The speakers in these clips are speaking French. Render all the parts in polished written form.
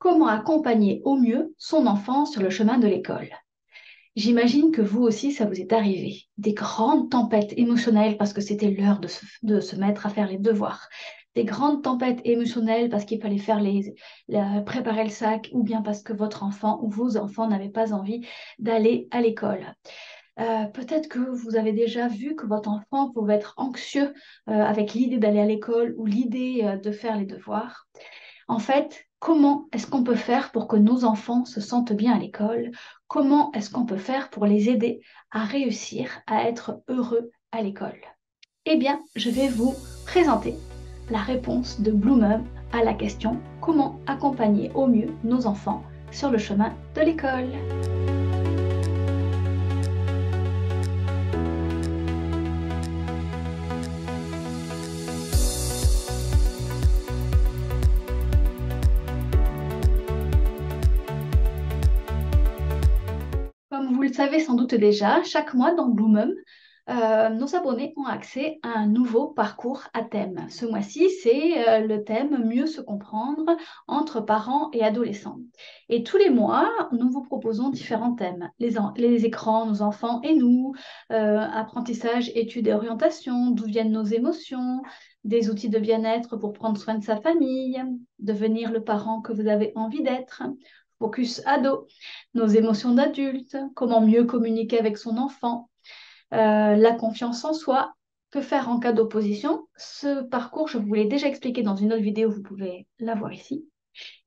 comment accompagner au mieux son enfant sur le chemin de l'école. J'imagine que vous aussi, ça vous est arrivé. Des grandes tempêtes émotionnelles parce que c'était l'heure de se mettre à faire les devoirs. Des grandes tempêtes émotionnelles parce qu'il fallait préparer le sac ou bien parce que votre enfant ou vos enfants n'avaient pas envie d'aller à l'école. Peut-être que vous avez déjà vu que votre enfant pouvait être anxieux avec l'idée d'aller à l'école ou l'idée de faire les devoirs. En fait, comment est-ce qu'on peut faire pour que nos enfants se sentent bien à l'école? Comment est-ce qu'on peut faire pour les aider à réussir à être heureux à l'école? Eh bien, je vais vous présenter la réponse de Blue Mum à la question comment accompagner au mieux nos enfants sur le chemin de l'école. Comme vous le savez sans doute déjà, chaque mois dans Blue Mum, nos abonnés ont accès à un nouveau parcours à thème. Ce mois-ci, c'est le thème Mieux se comprendre entre parents et adolescents. Et tous les mois, nous vous proposons différents thèmes. Les écrans, nos enfants et nous, apprentissage, études et orientation, d'où viennent nos émotions, des outils de bien-être pour prendre soin de sa famille, devenir le parent que vous avez envie d'être. Focus ado, nos émotions d'adulte, comment mieux communiquer avec son enfant, la confiance en soi, que faire en cas d'opposition. Ce parcours, je vous l'ai déjà expliqué dans une autre vidéo, vous pouvez la voir ici.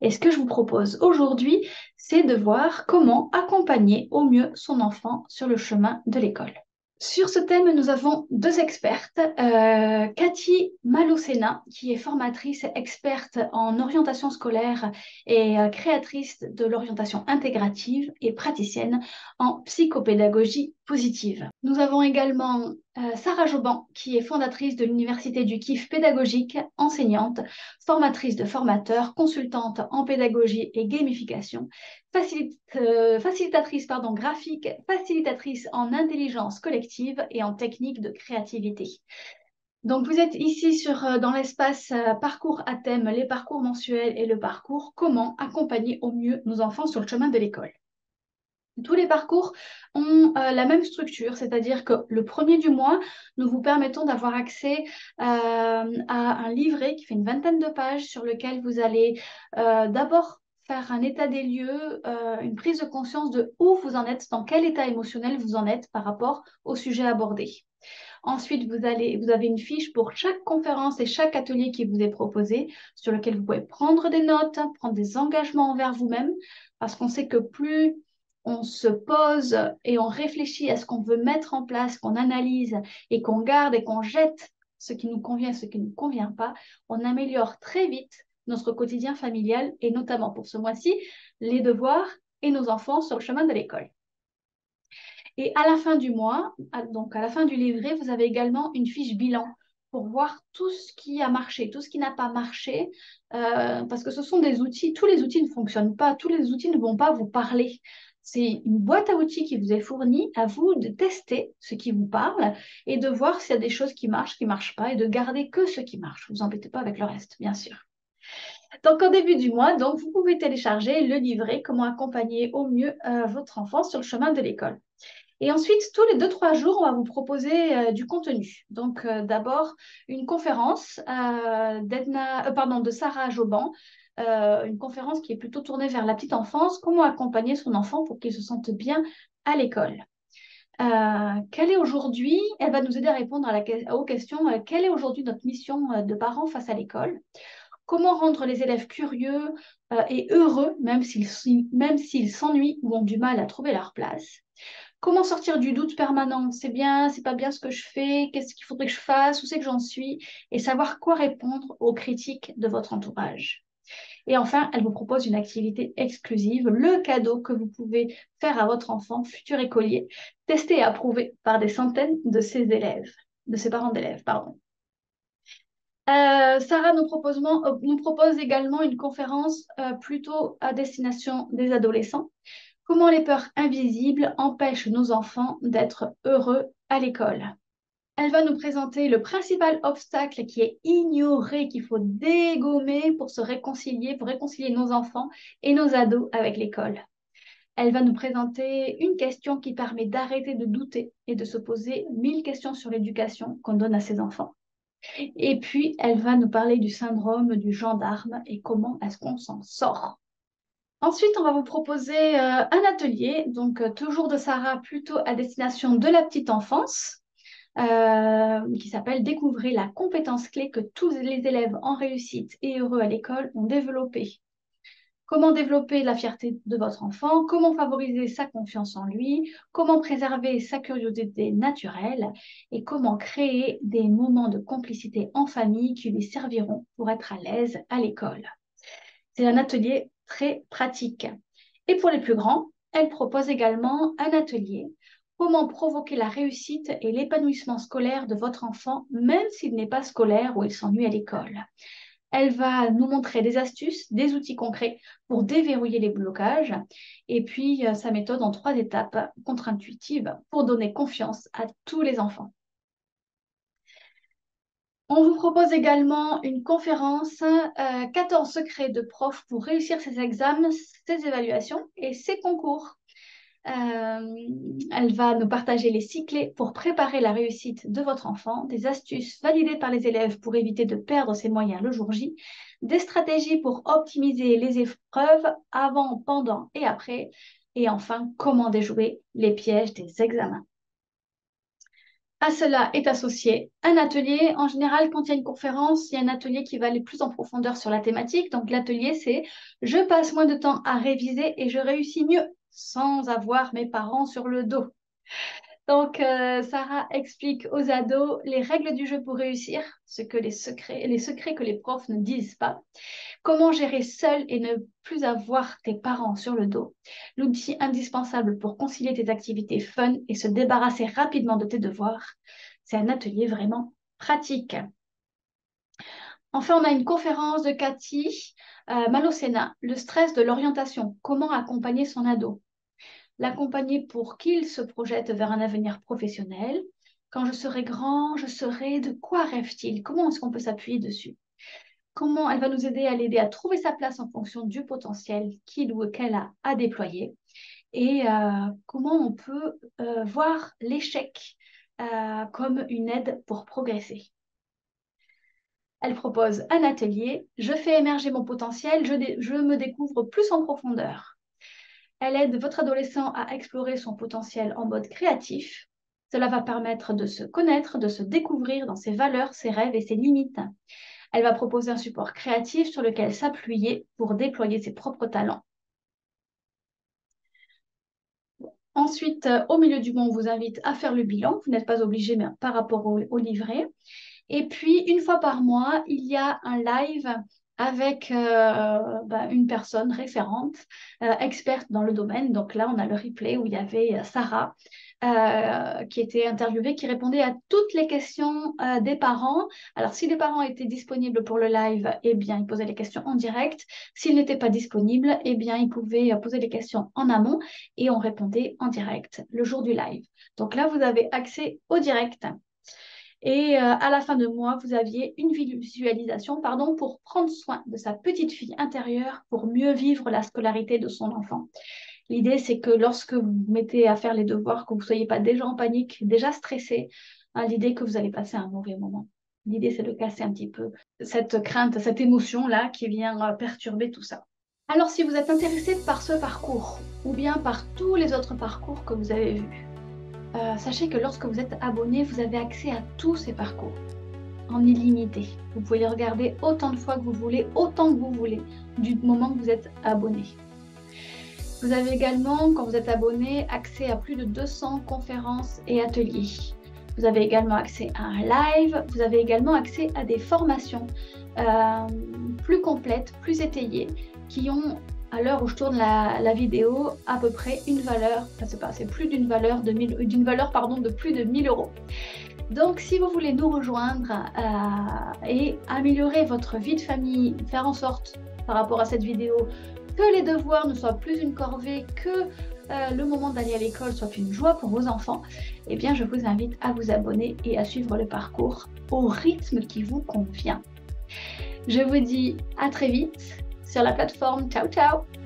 Et ce que je vous propose aujourd'hui, c'est de voir comment accompagner au mieux son enfant sur le chemin de l'école. Sur ce thème, nous avons deux expertes. Cathy Maloucena, qui est formatrice et experte en orientation scolaire et créatrice de l'orientation intégrative et praticienne en psychopédagogie positive. Nous avons également Sarah Joban, qui est fondatrice de l'Université du Kiff pédagogique, enseignante, formatrice de formateurs, consultante en pédagogie et gamification, facilitatrice graphique, facilitatrice en intelligence collective et en technique de créativité. Donc, vous êtes ici dans l'espace parcours à thème, les parcours mensuels et le parcours comment accompagner au mieux nos enfants sur le chemin de l'école. Tous les parcours ont la même structure, c'est-à-dire que le premier du mois, nous vous permettons d'avoir accès à un livret qui fait une vingtaine de pages sur lequel vous allez d'abord faire un état des lieux, une prise de conscience de où vous en êtes, dans quel état émotionnel vous en êtes par rapport au sujet abordé. Ensuite, vous avez une fiche pour chaque conférence et chaque atelier qui vous est proposé, sur lequel vous pouvez prendre des notes, prendre des engagements envers vous-même, parce qu'on sait que plus on se pose et on réfléchit à ce qu'on veut mettre en place, qu'on analyse et qu'on garde et qu'on jette ce qui nous convient, ce qui ne nous convient pas, on améliore très vite notre quotidien familial et notamment pour ce mois-ci, les devoirs et nos enfants sur le chemin de l'école. Et à la fin du mois, donc à la fin du livret, vous avez également une fiche bilan pour voir tout ce qui a marché, tout ce qui n'a pas marché, parce que ce sont des outils, tous les outils ne fonctionnent pas, tous les outils ne vont pas vous parler. C'est une boîte à outils qui vous est fournie, à vous de tester ce qui vous parle et de voir s'il y a des choses qui ne marchent pas et de garder que ce qui marche. Vous embêtez pas avec le reste, bien sûr. Donc, au début du mois, donc, vous pouvez télécharger le livret Comment accompagner au mieux votre enfant sur le chemin de l'école. Et ensuite, tous les 2-3 jours, on va vous proposer du contenu. Donc, d'abord, une conférence de Sarah Joban, une conférence qui est plutôt tournée vers la petite enfance, comment accompagner son enfant pour qu'il se sente bien à l'école. Quelle est aujourd'hui, elle va nous aider à répondre aux questions, quelle est aujourd'hui notre mission de parents face à l'école? Comment rendre les élèves curieux et heureux, même s'ils s'ennuient ou ont du mal à trouver leur place? Comment sortir du doute permanent? C'est bien, c'est pas bien ce que je fais, qu'est-ce qu'il faudrait que je fasse, où c'est que j'en suis? Et savoir quoi répondre aux critiques de votre entourage. Et enfin, elle vous propose une activité exclusive, le cadeau que vous pouvez faire à votre enfant, futur écolier, testé et approuvé par des centaines de ses parents d'élèves, pardon. Sarah nous propose également une conférence plutôt à destination des adolescents. Comment les peurs invisibles empêchent nos enfants d'être heureux à l'école? Elle va nous présenter le principal obstacle qui est ignoré, qu'il faut dégommer pour se réconcilier, pour réconcilier nos enfants et nos ados avec l'école. Elle va nous présenter une question qui permet d'arrêter de douter et de se poser 1000 questions sur l'éducation qu'on donne à ses enfants. Et puis, elle va nous parler du syndrome du gendarme et comment est-ce qu'on s'en sort. Ensuite, on va vous proposer un atelier, donc toujours de Sarah, plutôt à destination de la petite enfance, qui s'appelle « Découvrez la compétence clé que tous les élèves en réussite et heureux à l'école ont développée ». Comment développer la fierté de votre enfant, comment favoriser sa confiance en lui, comment préserver sa curiosité naturelle et comment créer des moments de complicité en famille qui lui serviront pour être à l'aise à l'école. C'est un atelier très pratique. Et pour les plus grands, elle propose également un atelier comment provoquer la réussite et l'épanouissement scolaire de votre enfant, même s'il n'est pas scolaire ou il s'ennuie à l'école. Elle va nous montrer des astuces, des outils concrets pour déverrouiller les blocages et puis sa méthode en 3 étapes contre-intuitives pour donner confiance à tous les enfants. On vous propose également une conférence 14 secrets de profs pour réussir ses examens, ses évaluations et ses concours. Elle va nous partager les 6 clés pour préparer la réussite de votre enfant, des astuces validées par les élèves pour éviter de perdre ses moyens le jour J, des stratégies pour optimiser les épreuves avant, pendant et après, et enfin, comment déjouer les pièges des examens. À cela est associé un atelier. En général, quand il y a une conférence, il y a un atelier qui va aller plus en profondeur sur la thématique. Donc, l'atelier, c'est « Je passe moins de temps à réviser et je réussis mieux sans avoir mes parents sur le dos ». Donc, Sarah explique aux ados les règles du jeu pour réussir, les secrets que les profs ne disent pas. Comment gérer seul et ne plus avoir tes parents sur le dos. L'outil indispensable pour concilier tes activités fun et se débarrasser rapidement de tes devoirs. C'est un atelier vraiment pratique. Enfin, on a une conférence de Cathy Malocena, le stress de l'orientation. Comment accompagner son ado? L'accompagner pour qu'il se projette vers un avenir professionnel. Quand je serai grand, je serai... De quoi rêve-t-il? Comment est-ce qu'on peut s'appuyer dessus? Comment elle va nous aider à l'aider à trouver sa place en fonction du potentiel qu'il ou qu'elle a à déployer et comment on peut voir l'échec comme une aide pour progresser. Elle propose un atelier, je fais émerger mon potentiel, je me découvre plus en profondeur. Elle aide votre adolescent à explorer son potentiel en mode créatif. Cela va permettre de se connaître, de se découvrir dans ses valeurs, ses rêves et ses limites. Elle va proposer un support créatif sur lequel s'appuyer pour déployer ses propres talents. Ensuite, au milieu du mois, on vous invite à faire le bilan. Vous n'êtes pas obligé, mais par rapport au livret. Et puis, une fois par mois, il y a un live avec une personne référente, experte dans le domaine. Donc là, on a le replay où il y avait Sarah, qui était interviewée, qui répondait à toutes les questions des parents. Alors, si les parents étaient disponibles pour le live, eh bien, ils posaient les questions en direct. S'ils n'étaient pas disponibles, eh bien, ils pouvaient poser les questions en amont et on répondait en direct le jour du live. Donc là, vous avez accès au direct. Et à la fin de mois, vous aviez une visualisation pour prendre soin de sa petite fille intérieure pour mieux vivre la scolarité de son enfant. L'idée, c'est que lorsque vous vous mettez à faire les devoirs, que vous ne soyez pas déjà en panique, déjà stressé, l'idée que vous allez passer un mauvais moment. L'idée, c'est de casser un petit peu cette crainte, cette émotion-là qui vient perturber tout ça. Alors, si vous êtes intéressé par ce parcours ou bien par tous les autres parcours que vous avez vus, sachez que lorsque vous êtes abonné, vous avez accès à tous ces parcours en illimité. Vous pouvez les regarder autant de fois que vous voulez, autant que vous voulez, du moment que vous êtes abonné. Vous avez également, quand vous êtes abonné, accès à plus de 200 conférences et ateliers. Vous avez également accès à un live, vous avez également accès à des formations plus complètes, plus étayées, qui ont, à l'heure où je tourne la vidéo, à peu près une valeur, c'est plus d'une valeur de plus de 1000 €. Donc, si vous voulez nous rejoindre et améliorer votre vie de famille, faire en sorte, par rapport à cette vidéo, que les devoirs ne soient plus une corvée, que le moment d'aller à l'école soit une joie pour vos enfants, eh bien, je vous invite à vous abonner et à suivre le parcours au rythme qui vous convient. Je vous dis à très vite sur la plateforme. Ciao, ciao!